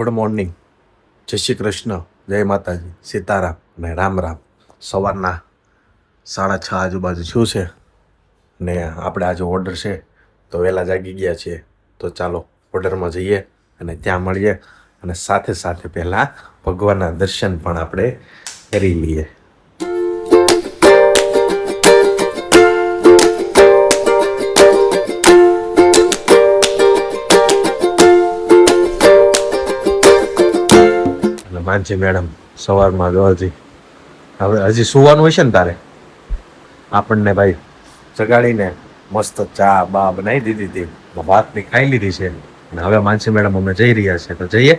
Good morning, જય શ્રી કૃષ્ણ, જય માતાજી, સીતારામ ને રામ રામ. સવારના 6:30 આજુબાજુ શું છે ને આપણે આજે ઓર્ડર છે તો વહેલા જાગી ગયા છીએ. તો ચાલો ઓર્ડરમાં જઈએ અને ત્યાં મળીએ અને સાથે સાથે પહેલાં ભગવાનના દર્શન પણ આપણે કરી લઈએ. માનસી મેડમ સવારમાં જો હજી સુવાનું હોય છે ને તારે આપણને ભાઈ જગાડીને મસ્ત ચા બા બનાવી દીધી હતી, ભાતની ખાઈ લીધી છે અને હવે માનસી મેડમ અમે જઈ રહ્યા છે. તો જઈએ.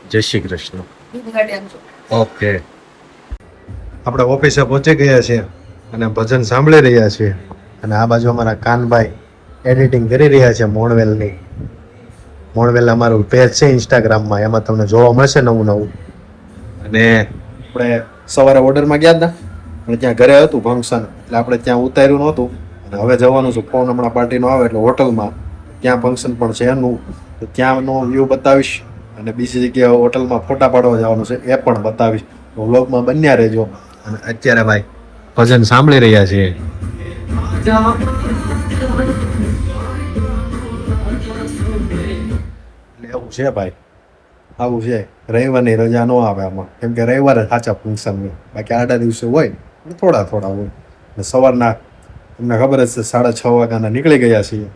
જય શ્રી કૃષ્ણ. ઓકે, આપણે ઓફિસે પહોંચી ગયા છીએ અને ભજન સાંભળી રહ્યા છીએ અને આ બાજુ અમારા કાનભાઈ એડિટિંગ કરી રહ્યા છે મોણવેલ અમારું પેજ છે ઇન્સ્ટાગ્રામમાં, એમાં તમને જોવા મળશે નવું નવું. અને આપણે સવારે ઓર્ડરમાં ગયા હતા અને ત્યાં ઘરે હતું ફંક્શન એટલે આપણે ત્યાં ઉતાર્યું નહોતું અને હવે જવાનું છે. ફોન હમણાં પાર્ટીનો આવે એટલે હોટલમાં ત્યાં ફંક્શન પણ છે એનું, તો ત્યાંનો વ્યૂ બતાવીશ અને બીજી જગ્યાએ હોટલમાં ફોટા પાડવા જવાનું છે એ પણ બતાવીશ. તો વ્લોગમાં બન્યા રહેજો. અને અત્યારે ભાઈ ભજન સાંભળી રહ્યા છીએ. એવું છે ભાઈ, આવું છે. રવિવારની રજા ન આવે આમાં, કેમ કે રવિવારે સાચા ફંક્શન હોય, બાકી આડા દિવસે હોય થોડા હોય. ને સવારના તમને ખબર જ છે 6:30 વાગ્યાના નીકળી ગયા છીએ.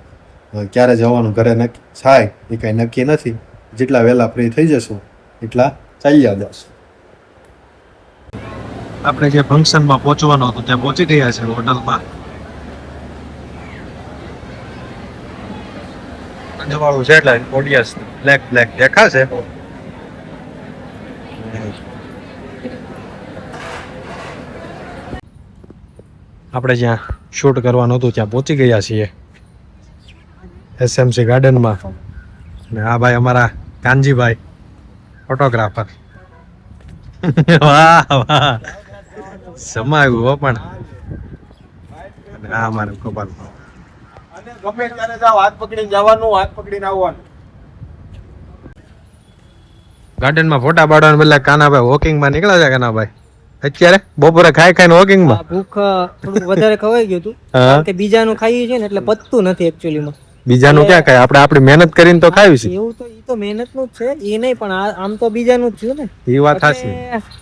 ક્યારે જવાનું ઘરે નક્કી થાય એ કાંઈ નક્કી નથી. જેટલા વહેલા ફ્રી થઈ જશું એટલા ચાલ્યા જશું. આપણે જે ફંક્શનમાં પહોંચવાનું હતું ત્યાં પહોંચી ગયા છે હોટલમાં. જવાનું છે એટલે ઓડિયન્સ બ્લેક દેખાશે. આપણે જ્યાં શૂટ કરવાનું હતું ત્યાં પહોંચી ગયા છીએ SMC ગાર્ડનમાં. ને આ ભાઈ અમારા કાનજીભાઈ ફોટોગ્રાફર. વાહ વાહ, સમાયું હો. પણ અને આ અમારું કપાલ. ગમે ત્યારે જાવ, હાથ પકડીને જવાનું, હાથ પકડીને આવવાનું. ગાર્ડનમાં ફોટા પાડવાને બદલે કાનાભાઈ વોકિંગમાં નીકળ્યા છે. કાનાભાઈ અત્યારે બપોરે ખાઈને વોકિંગમાં. ભૂખ થોડું વધારે ખવાઈ ગયું હતું કારણ કે બીજાનું ખાઈએ છે ને એટલે પતતું નથી એકચ્યુઅલીમાં. બીજાનું ક્યાં ખાય, આપણે આપણી મહેનત કરીને તો ખાવી છે. એવું તો ઈ તો મહેનતનું જ છે, એ નહીં, પણ આમ તો બીજાનું જ છે ને. એ વાત સાચી.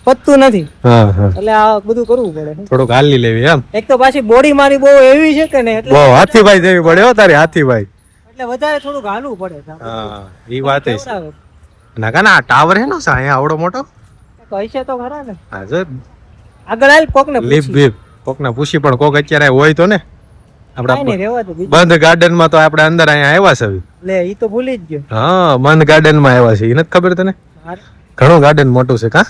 પતતું નથી. હા એટલે આ બધું કરવું પડે. થોડુંક હાલી લેવી એમ. એક તો પાછી બોડી મારી બહુ એવી છે કે ને એટલે બહુ હાથીભાઈ જેવી પડે હો તારી. હાથીભાઈ એટલે વધારે થોડુંક હાલવું પડે. હા એ વાત છે. ના કાના આ ટાવર હે નો સા અહીંયા આવડો મોટો કહીશે તો ખરા ને. હા જો આગળ હાલ કોકને લીપ કોકને પૂછી, પણ કોક અત્યારે હોય તો ને. આપણે રહેવા દો. બંધ ગાર્ડનમાં તો આપણે અંદર અહીંયા આવ્યા છે. લે ઈ તો ભૂલી જ ગયો. હા બંધ ગાર્ડનમાં આવ્યા છે. એ નથી ખબર તને? ઘણું ગાર્ડન મોટું છે. કા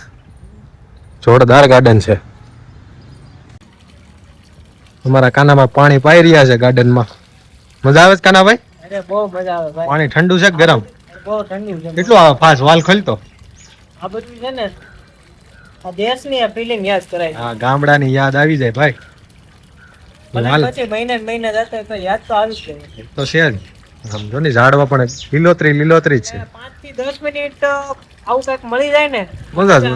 જોરદાર ગાર્ડન છે. અમારા કાનામાં પાણી પાઈ રહ્યા છે ગાર્ડનમાં. મજા આવે છે કાનાભાઈ? અરે બહુ મજા આવે ભાઈ. પાણી ઠંડુ છે કે ગરમ? બહુ ઠંડુ છે. કેટલું આવે ફાસ વાલ ખોલતો. આ બધું છે ને આ દેશની આ ફિલિંગ યાદ કરાય. હા ગામડાની યાદ આવી જાય ભાઈ. પછી મહિના જતા તો યાદ તો આવી જ જાય. તો છે જ. સમજો ને ઝાડવા પણ લીલોતરી જ છે. 5 થી 10 મિનિટ આવું કંઈક મળી જાય ને મજા જ.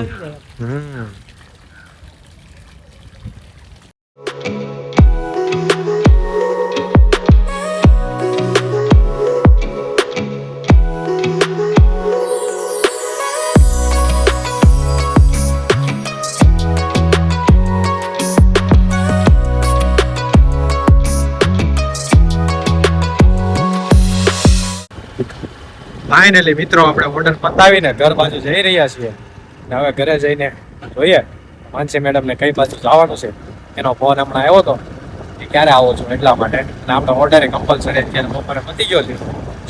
ફાઇનલી મિત્રો આપણે ઓર્ડર પતાવીને ઘર બાજુ જઈ રહ્યા છીએ. હવે ઘરે જઈને જોઈએ માનસી મેડમને કઈ બાજુ જવાનું છે. એનો ફોન હમણાં આવ્યો હતો કે ક્યારે આવો છો એટલા માટે. અને આપણે ઓર્ડર કમ્પલસરી અત્યારે બપોરે પતી ગયો છે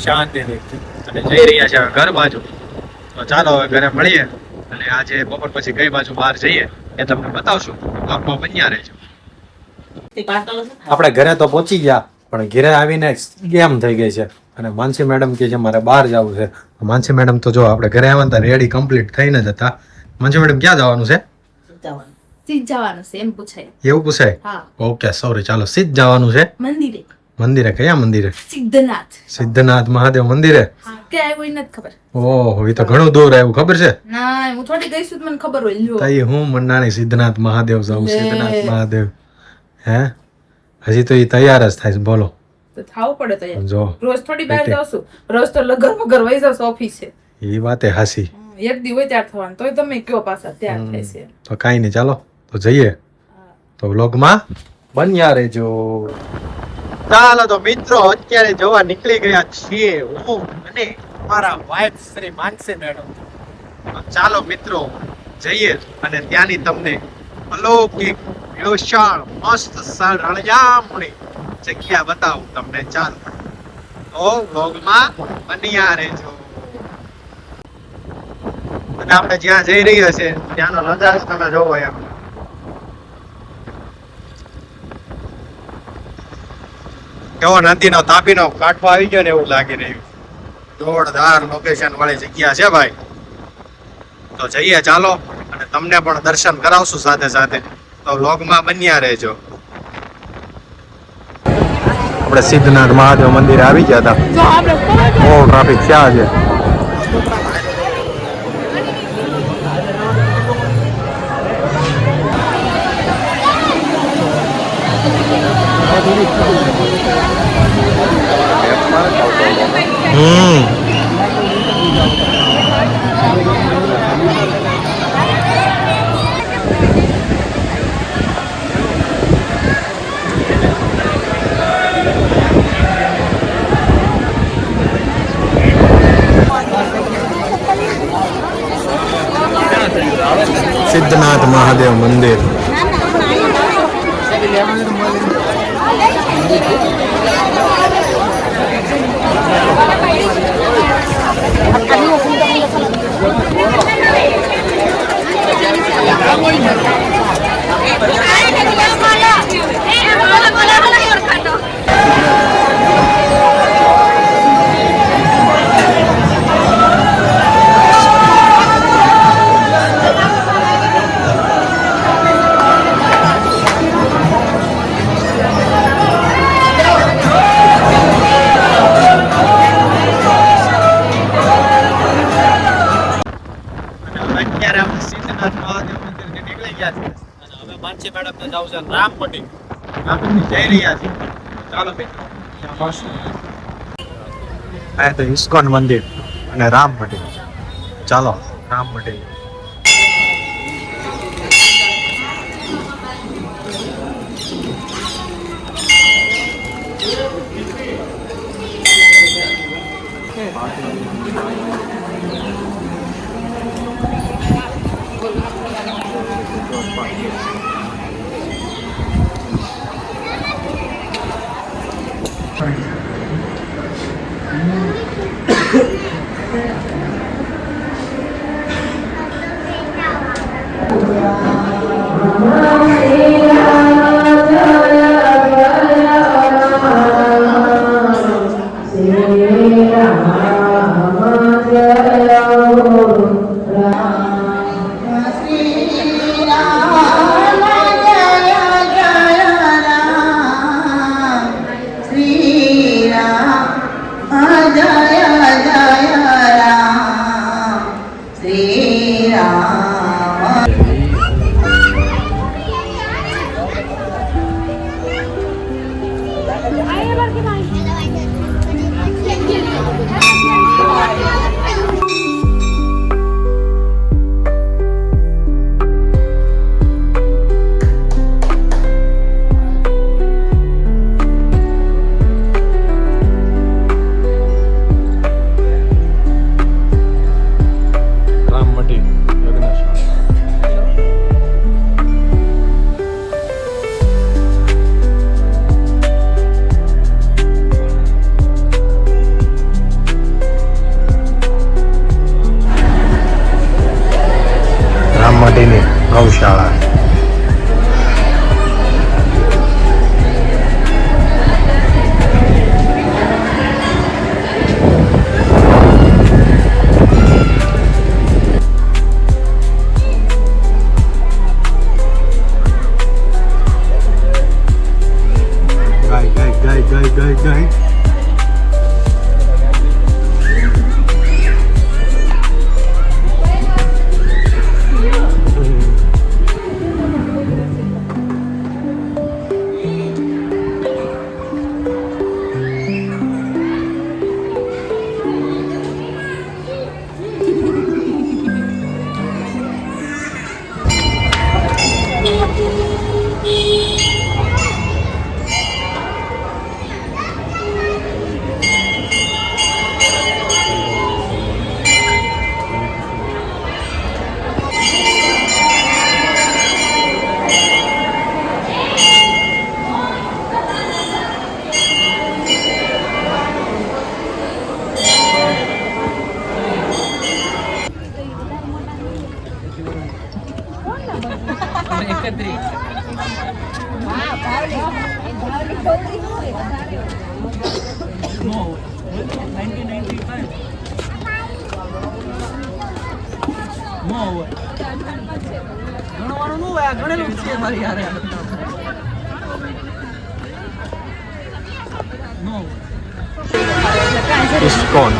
શાંતિથી અને જઈ રહ્યા છે હવે ઘર બાજુ. તો ચાલો હવે ઘરે મળીએ અને આજે બપોર પછી કઈ બાજુ બહાર જઈએ એ તમને બતાવશું. બ્લોગમાં બન્યા રહેજો. આપણે ઘરે તો પહોંચી ગયા પણ ઘરે આવીને ગેમ થઈ ગઈ છે અને માનસી મેડમ કે છે મારે બહાર જવું છે. માનસી મેડમ તો જો આપણે ઘરે આવ્યા હતા રેડી કમ્પ્લીટ થઈને જ હતા. માનસી મેડમ ક્યાં જવાનું છે? સીધ જવાનું છે એમ પૂછાય. એવું પૂછાય? હા. ઓકે સોરી, ચાલો સીધ જવાનું છે મંદિરે. મંદિરે કયા મંદિરે? સિદ્ધનાથ. સિદ્ધનાથ મહાદેવ મંદિરે. હા, ક્યાં આવ્યું એ નથી ખબર. ઓહો, એ તો ઘણું દૂર આવ્યું, ખબર છે? ના, હું થોડી ગઈ છું તો મને ખબર હોય. લ્યો. તઈ હું મનાણી સિદ્ધનાથ મહાદેવ જાઉં, લે. સિદ્ધનાથ મહાદેવ. હે હજી તો એ તૈયાર જ થાય છે, બોલો. તો થાવું પડે તો યાર. જો રોજ થોડી બહાર એટલે. જાઉં છું. રોજ તો લગર વગર વહી જાઉં છું ઓફિસે. એ વાતે હાસી. એક દી હોય ત્યાર થવાનું. તોય તમે કયો પાછા ત્યાર થાય છે. તો કાંઈ નહીં, ચાલો તો જઈએ. તો વ્લોગમાં બન્યા રહેજો. ચાલો તો મિત્રો, અત્યારે જોવા નીકળી ગયા છીએ હું અને મારા વાઇફ શ્રી માનસી મેડમ. ચાલો મિત્રો જઈએ અને ત્યાંની તમને અલૌકિક વિશાળ મસ્ત રળિયામણી જગ્યા બતાવું તમને. ચાલો તો વ્લોગમાં બન્યા રહેજો. અને આપણે જ્યાં જઈ રહ્યા છે ત્યાંનો નજારો તમે જોવો એમ. કેવો નદીનો તાપીનો કાંઠો આવી ગયો ને એવું લાગી રહ્યું. જોરદાર લોકેશન વાળી જગ્યા છે ભાઈ. તો જઈએ ચાલો, અને તમને પણ દર્શન કરાવશું સાથે સાથે. તો વ્લોગમાં બન્યા રહેજો. આપણે સિદ્ધનાથ મહાદેવ મંદિરે આવી ગયા હતા. બહુ ટ્રાફિક છે આજે. સિદ્ધનાથ મહાદેવ મંદિર. અત્યારે આપણે સિદ્ધનાથ મહાદેવ મંદિરથી નીકળી ગયા છે અને હવે માનસી મેડમને જાવ છે રામપટી. રામપટી જઈ રહ્યા છે. ચાલો મિત્રો ત્યાં મળશું. આ તો ઇસ્કોન મંદિર અને રામપટી. ચાલો રામપટી. રામપટીની ગૌશાળા. ગાય ગાય ગાય ગાય ગાય ઇસ્કોન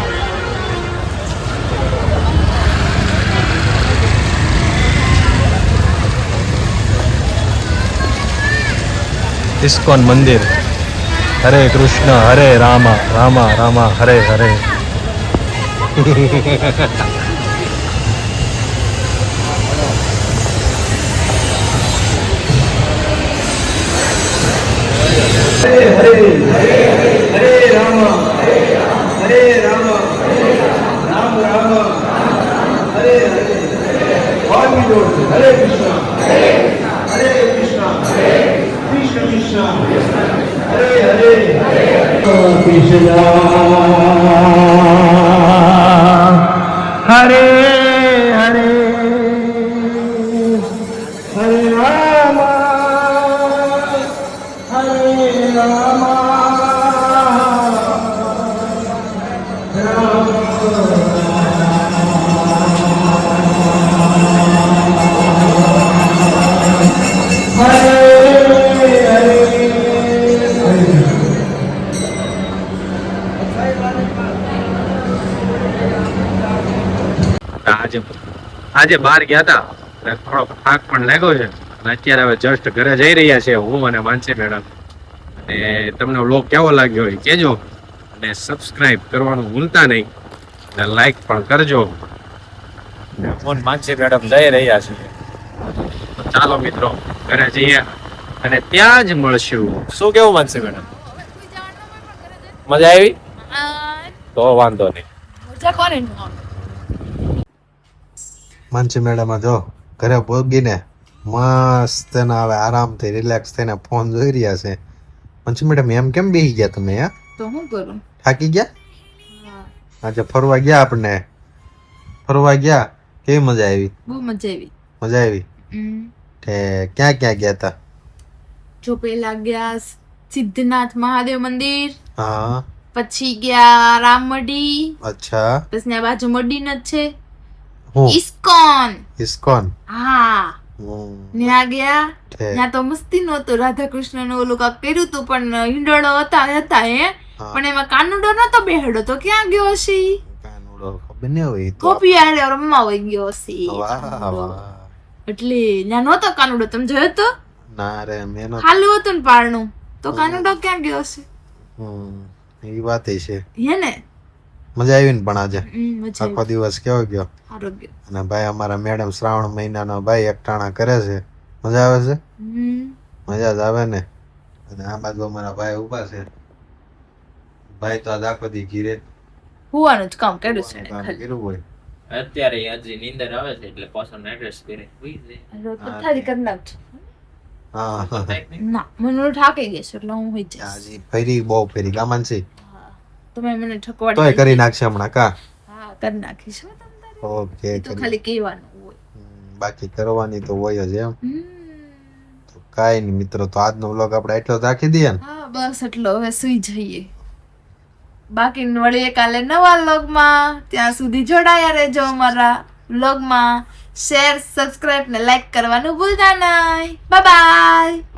ઇસ્કોન મંદિર. હરે કૃષ્ણ હરે રામા રામા રામા હરે હરે. આજે બહાર ગયા હતા એટલે થોડો થાક પણ લાગ્યો છે અને અત્યારે હવે જસ્ટ ઘરે જઈ રહ્યા છે હું અને માનસી મેડમ. અને તમને વ્લોગ કેવો લાગ્યો હોય કહેજો અને સબસ્ક્રાઇબ કરવાનું ભૂલતા નહીં અને લાઈક પણ કરજો. હું અને માનસી મેડમ જઈ રહ્યા છે. તો ચાલો મિત્રો ઘરે જઈએ અને ત્યાં જ મળશું. શું કેવું માનસી મેડમ? મજા આવી? તો વાંધો નહીં. માનસી મેડમ જો ઘરે પહોંચીને મસ્ત હવે આરામથી રિલેક્સ થઈને ફોન જોઈ રહ્યા છે. માનસી મેડમ એમ કેમ બેસી ગયા તમે? હા તો હું કરું? થાકી ગયા? આજે ફરવા ગયા આપણે. ફરવા ગયા કેવી મજા આવી? બહુ મજા આવી. મજા આવી? તે ક્યાં ક્યાં ગયા હતા? જો પેલા ગયા સિદ્ધનાથ મહાદેવ મંદિર, હા પછી ગયા રામમઢી, અચ્છા પછી ત્યાં બાજુ મડીન જ છે હું ઇસ્કોન. ઇસ્કોન હા ત્યાં ગયા. તે ત્યાં તો મસ્તી નહોતું, રાધા કૃષ્ણ નું ઓલું કાંક કર્યું તું પણ હિંડોળો હતા હે હા. પણ એમાં કાનુડો નતો બેહડો તો ક્યાં ગયો હશે? કાનુડો ખબર નહીં હોય તો. કોપી આડે રમવા વઈ ગયો હશે. વાહ વાહ. એટલે ત્યાં નહોતો કાનુડો, તમે જોયો તો? ના રે મેં ખાલું હતું ને પારણું, તો કાનુડો ક્યાં ગયો હશે? એ વાત છે. હે ને? મજા આવી ને? પણ આજે મજા આખો દિવસ કેવો ગયો? આરોગ્ય. અને ભાઈ અમારા મેડમ શ્રાવણ મહિનાનો ભાઈ એકટાણા કરે છે. મજા આવે છે? મજા જ આવે ને. અને આ બાજુ અમારા ભાઈ ઉભા છે. ભાઈ તો આજ આખો દી ઘીરે હુવાનું જ કામ કર્યું છે કામ ખાલી. કર્યું હોય. અત્યારે હજી નીંદર આવે છે એટલે પાછો એડ્રેસ કરે હુઈ જાય. પથારી કરી નાખજો. હા ના મને થાકી ગઈ છે એટલે હું હોઈ જઈશ. હાજી ફરી બહુ ફરી ગામન છે. તમે મને તોય ઠકવાડી કરી નાખશે હમણાં કા? હા કરી નાખીશ હો તમ તારે. ઓકે તો ખાલી કહેવાનું હોય. બાકી કરવાની તો હોય જ એમ. હમ. તો કાંઈ નહીં મિત્રો, તો આજનો વ્લોગ આપણે એટલો જ રાખી દઈએ ને. હા બસ એટલો, હવે સુઈ જઈએ. બાકી વળીએ કાલે નવા વ્લોગમાં. ત્યાં સુધી જોડાયા રહેજો અમારા વ્લોગમાં. શેર, સબસ્ક્રાઇબ ને લાઈક કરવાનું ભૂલતા નહીં. Bye bye.